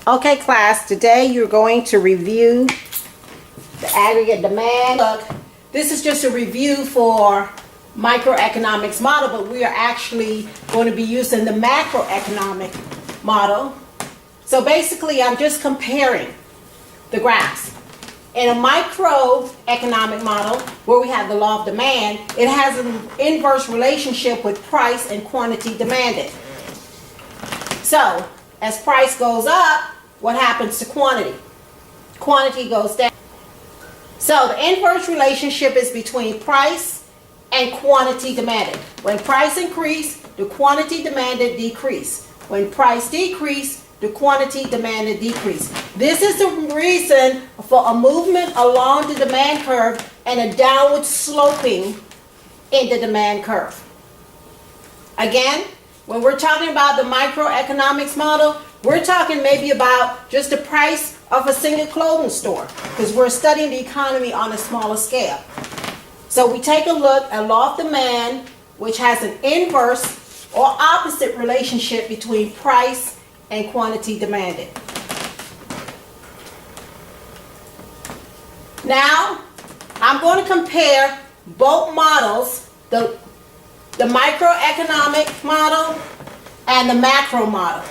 Okay, class, today you're going to review the aggregate demand. Look, this is just a review for microeconomics model, but we are actually going to be using the macroeconomic model. So basically, I'm just comparing the graphs. In a microeconomic model, where we have the law of demand, it has an inverse relationship with price and quantity demanded. So, as price goes up, what happens to quantity? Quantity goes down. So the inverse relationship is between price and quantity demanded. When price increase, the quantity demanded decrease. When price decrease, the quantity demanded decrease. This is the reason for a movement along the demand curve and a downward sloping in the demand curve. Again, when we're talking about the microeconomics model, we're talking maybe about just the price of a single clothing store, because we're studying the economy on a smaller scale. So we take a look at law of demand, which has an inverse or opposite relationship between price and quantity demanded. Now, I'm going to compare both models, the microeconomic model and the macro model.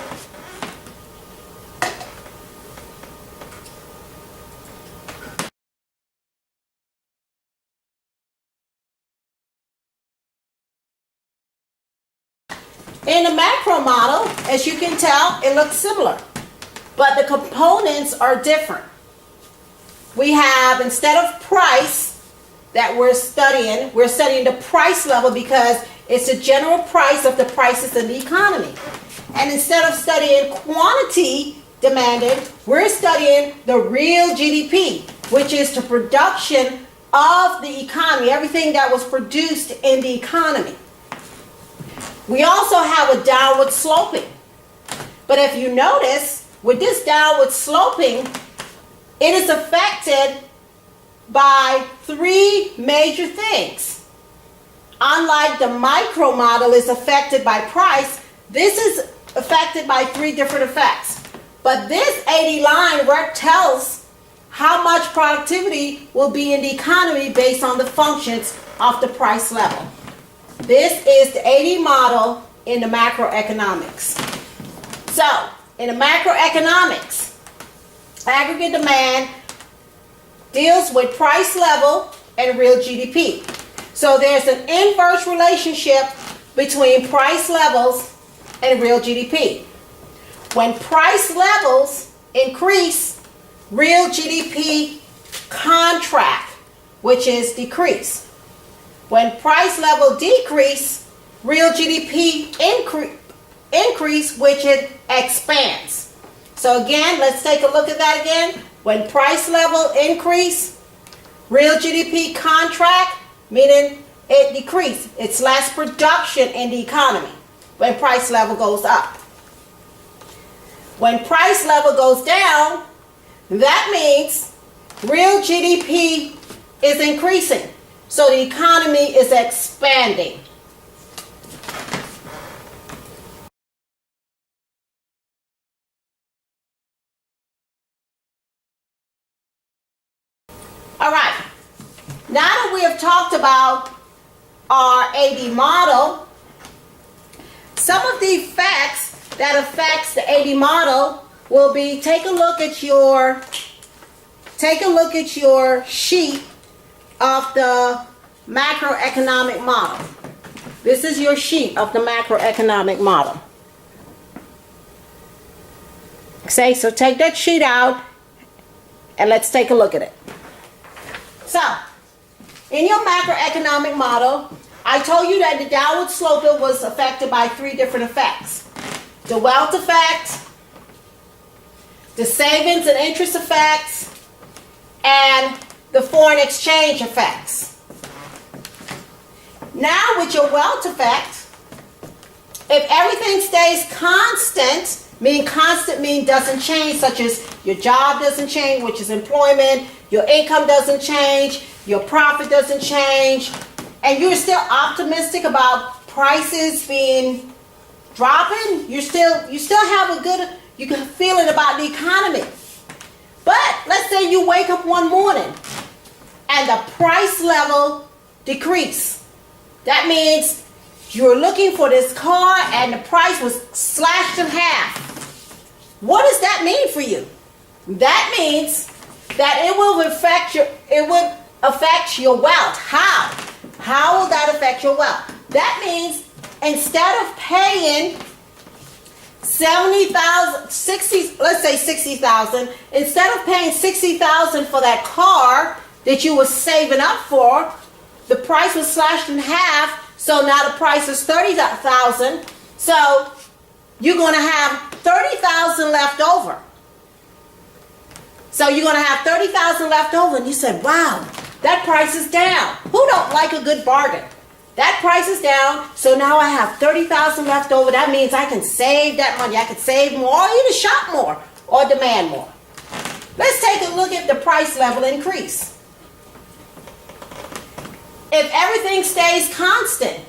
In the macro model, as you can tell, it looks similar, but the components are different. We have, instead of price that we're studying the price level because it's the general price of the prices in the economy. And instead of studying quantity demanded, we're studying the real GDP, which is the production of the economy, everything that was produced in the economy. We also have a downward sloping. But if you notice, with this downward sloping, it is affected by three major things. Unlike the micro model is affected by price, this is affected by three different effects. But this 80 line tells how much productivity will be in the economy based on the functions of the price level. This is the 80 model in the macroeconomics. So, in the macroeconomics, aggregate demand deals with price level and real GDP. So there's an inverse relationship between price levels and real GDP. When price levels increase, real GDP contract, which is decrease. When price level decrease, real GDP increase, which it expands. So again, let's take a look at that again. When price level increase, real GDP contract, meaning it decrease. It's less production in the economy when price level goes up. When price level goes down, that means real GDP is increasing. So the economy is expanding. All right. Now that we have talked about our AD model, some of the effects that affects the AD model will be, take a look at your sheet of the macroeconomic model. This is your sheet of the macroeconomic model. Okay, so take that sheet out and let's take a look at it. So, in your macroeconomic model, I told you that the downward slope was affected by three different effects. The wealth effect, the savings and interest effects, and the foreign exchange effects. Now with your wealth effect, if everything stays constant, meaning constant means doesn't change, such as your job doesn't change, which is employment, your income doesn't change, your profit doesn't change, and you're still optimistic about prices being dropping, you still have a good You can feel it about the economy. But let's say you wake up one morning and the price level decrease. That means you're looking for this car and the price was slashed in half. What does that mean for you? That means that it will affect your wealth. How? How will that affect your wealth? That means instead of paying let's say 60,000, instead of paying 60,000 for that car that you were saving up for, the price was slashed in half, so now the price is 30,000. So you're going to have 30,000 left over. So you're going to have 30,000 left over, and you said, wow, that price is down. Who don't like a good bargain? That price is down, so now I have 30,000 left over. That means I can save that money. I can save more, or even shop more, or demand more. Let's take a look at the price level increase. If everything stays constant,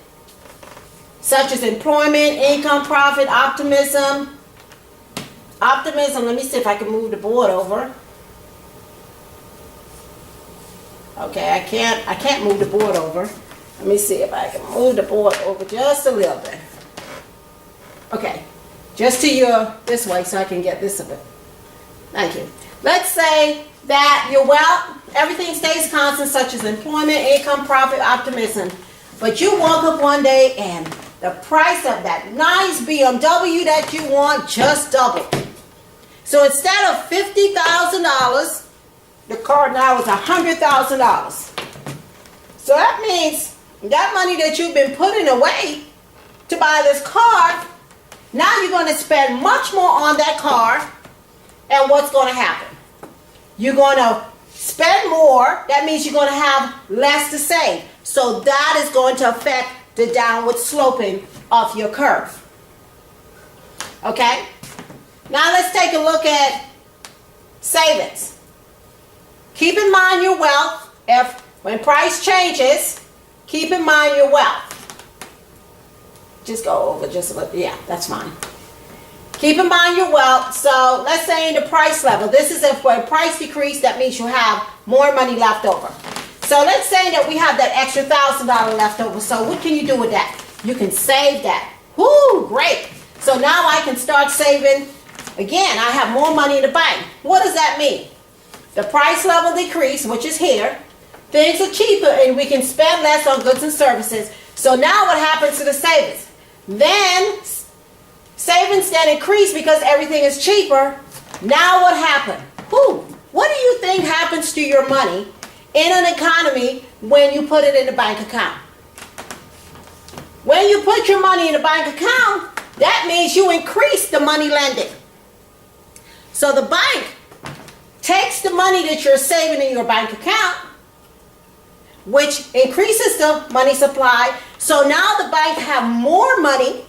such as employment, income, profit, optimism, let me see if I can move the board over. Okay, I can't move the board over. Let me see if I can move the board over just a little bit. Okay, just to this way so I can get this a bit. Thank you. Let's say that your wealth, everything stays constant, such as employment, income, profit, optimism. But you woke up one day and the price of that nice BMW that you want just doubled. So instead of $50,000, the car now is $100,000. So that means that money that you've been putting away to buy this car, now you're going to spend much more on that car. And what's going to happen? You're going to spend more. That means you're going to have less to save. So that is going to affect the downward sloping of your curve. Okay? Now let's take a look at savings. Keep in mind your wealth. When price changes, keep in mind your wealth. Just go over just a little. Yeah, that's fine. Keep in mind your wealth. So let's say in the price level, this is if when price decrease, that means you have more money left over. So let's say that we have that extra $1,000 left over. So what can you do with that? You can save that. Whoo, great. So now I can start saving. Again, I have more money in the bank. What does that mean? The price level decrease, which is here. Things are cheaper and we can spend less on goods and services. So now what happens to the savings? Then savings then increase because everything is cheaper. Now what happened? What do you think happens to your money in an economy when you put it in the bank account? When you put your money in the bank account, that means you increase the money lending. So the bank takes the money that you're saving in your bank account, which increases the money supply. So now the bank have more money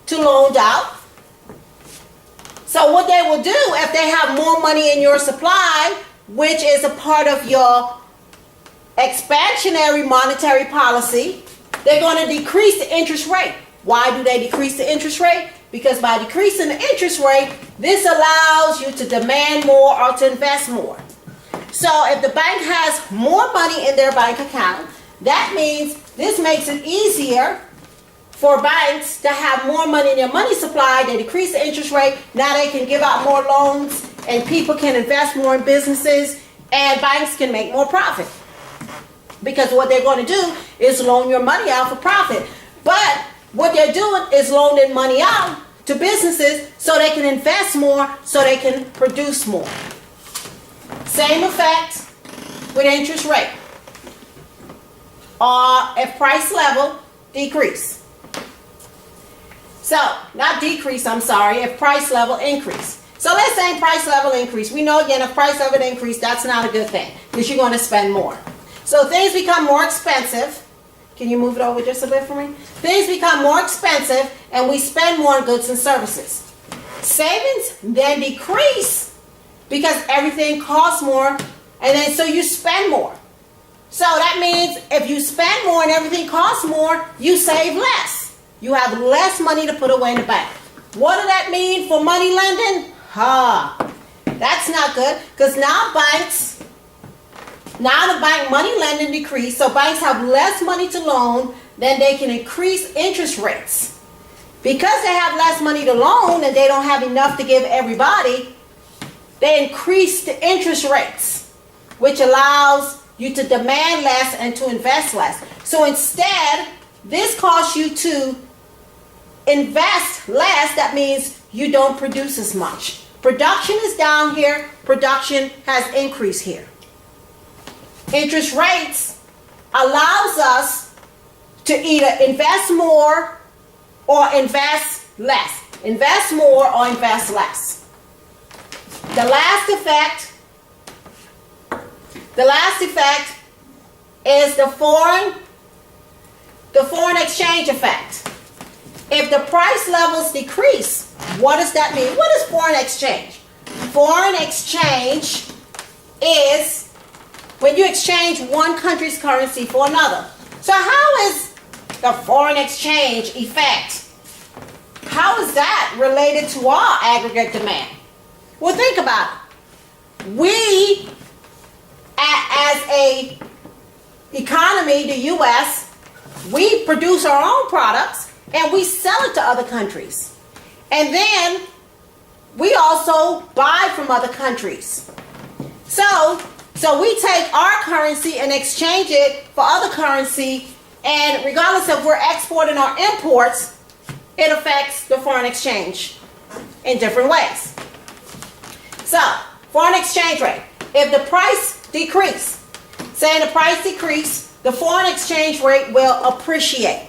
to loan out. So what they will do, if they have more money in your supply, which is a part of your expansionary monetary policy, they're going to decrease the interest rate. Why do they decrease the interest rate? Because by decreasing the interest rate, this allows you to demand more or to invest more. So if the bank has more money in their bank account, that means this makes it easier for banks to have more money in their money supply. They decrease the interest rate. Now they can give out more loans and people can invest more in businesses and banks can make more profit. Because what they're going to do is loan your money out for profit. But what they're doing is loaning money out to businesses so they can invest more, so they can produce more. Same effect with interest rate. Or if price level decrease. So, not decrease, I'm sorry, if price level increase. So let's say price level increase. We know again if price level increase, that's not a good thing because you're going to spend more. So things become more expensive. Can you move it over just a bit for me? Things become more expensive and we spend more on goods and services. Savings then decrease because everything costs more and then so you spend more. So that means if you spend more and everything costs more, you save less. You have less money to put away in the bank. What does that mean for money lending? That's not good, because now the bank money lending decrease, so banks have less money to loan, then they can increase interest rates. Because they have less money to loan and they don't have enough to give everybody, they increase the interest rates, which allows you to demand less and to invest less. So instead, this costs you to invest less. That means you don't produce as much. Production is down here, production has increased here. Interest rates allows us to either invest more or invest less. Invest more or invest less. The last effect is the foreign exchange effect. If the price levels decrease, what does that mean? What is foreign exchange? Foreign exchange is when you exchange one country's currency for another. So how is the foreign exchange effect, how is that related to our aggregate demand? Well, think about it. We, as a economy, the U.S., we produce our own products and we sell it to other countries. And then we also buy from other countries. So we take our currency and exchange it for other currency, and regardless of we're exporting or imports, it affects the foreign exchange in different ways. So, foreign exchange rate. If the price decrease, say the price decrease, the foreign exchange rate will appreciate.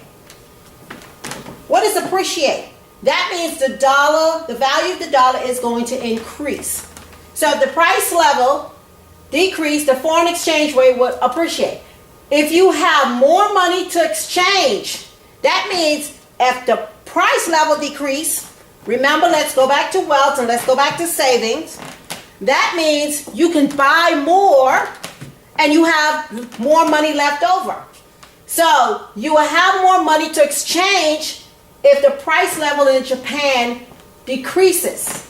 What is appreciate? That means the value of the dollar is going to increase. So if the price level decrease, the foreign exchange rate will appreciate. If you have more money to exchange, that means if the price level decrease, remember, let's go back to wealth and let's go back to savings. That means you can buy more and you have more money left over. So you will have more money to exchange if the price level in Japan decreases.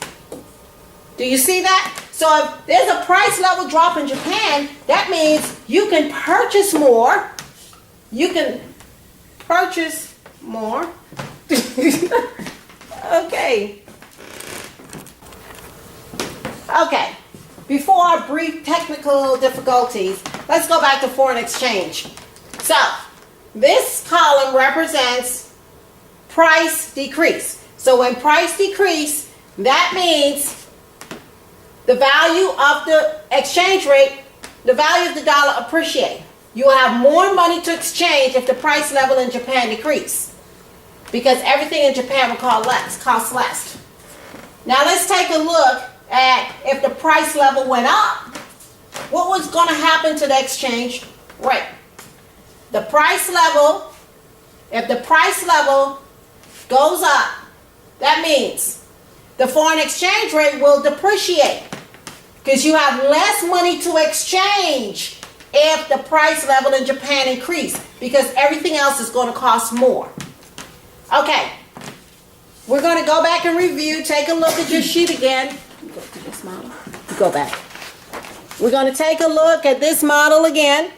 Do you see that? So if there's a price level drop in Japan, that means you can purchase more. You can purchase more. Okay. Okay. Before our brief technical difficulties, let's go back to foreign exchange. So this column represents price decrease. So when price decrease, that means the value of the exchange rate, the value of the dollar appreciate. You will have more money to exchange if the price level in Japan decrease, because everything in Japan will cost less. Now let's take a look at if the price level went up, what was going to happen to the exchange rate? The price level, if the price level goes up, that means the foreign exchange rate will depreciate, because you have less money to exchange if the price level in Japan increase, because everything else is going to cost more. Okay, we're going to go back and review. Take a look at your sheet again. Go to this model. Go back. We're going to take a look at this model again.